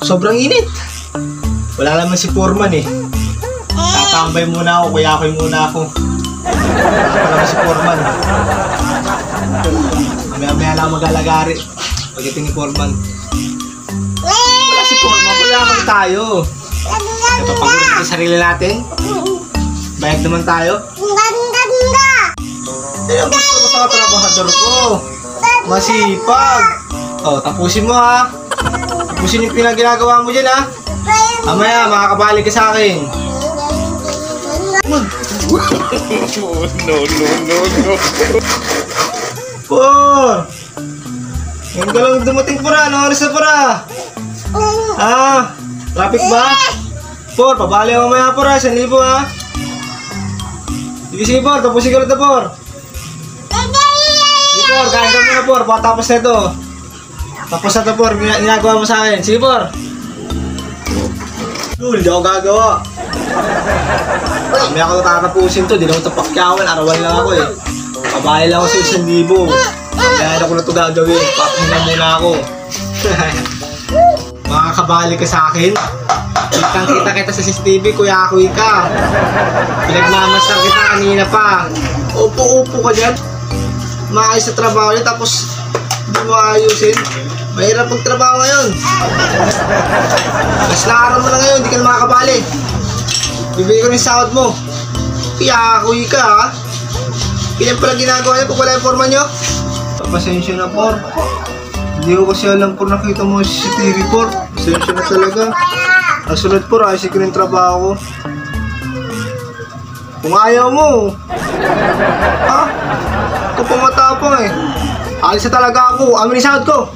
Sobrang init. Wala naman si Foreman eh. Tatambay muna ako, kuyakoy muna ako. Wala naman si Foreman. Mamaya-maya lang mag-alagari. Pagdating ni Foreman. Wala si Foreman, kuyakoy tayo. Napapagod sa sarili natin. Bayag naman tayo. Yan ang gusto ko sa trabahador ko. Masipag. O, tapusin mo ha. Tapusin yung pinag-ginagawa mo dyan ha. Mamaya, makakabalik ka sa akin. No. Por! Ngayon ka lang dumating para. Anong oras na para? Traffic ba? Por, pabali ako mamaya para. 1,000 ha. Sige, Por. Tapusin ka na ito, Por. Sige, Por. Kain ka muna, Por. Patapos na ito. Tapos na ito, Por. Ginagawa mo sa akin. Sige, Por. Hindi ako gagawa. May ako tatapusin to. Di naman ito pakyawan. Arawan lang ako eh. Pabahay lang ako sa 1,000. Kaya ako na ito gagawin. Papahinga muna ako. Makakabalik ka sa akin. Kitang-kita kita sa CCTV, kuya-kuy ka. Pinagmamastan kita kanina pa. Upo-upo ka dyan. Maayos sa trabaho niya tapos hindi mo ayusin. Mahirap magtrabaho ngayon. Mas na araw mo na ngayon, hindi ka na makakabali. Bibigay ko rin sahod mo. Kuya-kuy ka ha. Kailan pala ginagawa niyo kung wala yung forma niyo? Papasensya na, Por. Hindi ko kasi alam, Por, nakita mo yung CCTV, Por. Pasensya na talaga. Ang sunod, Por, ayusin ko rin trabaho ko. Kung ayaw mo. Ha? Ikaw pa matapang eh. Alis na talaga ako. Amin yung sahod ko.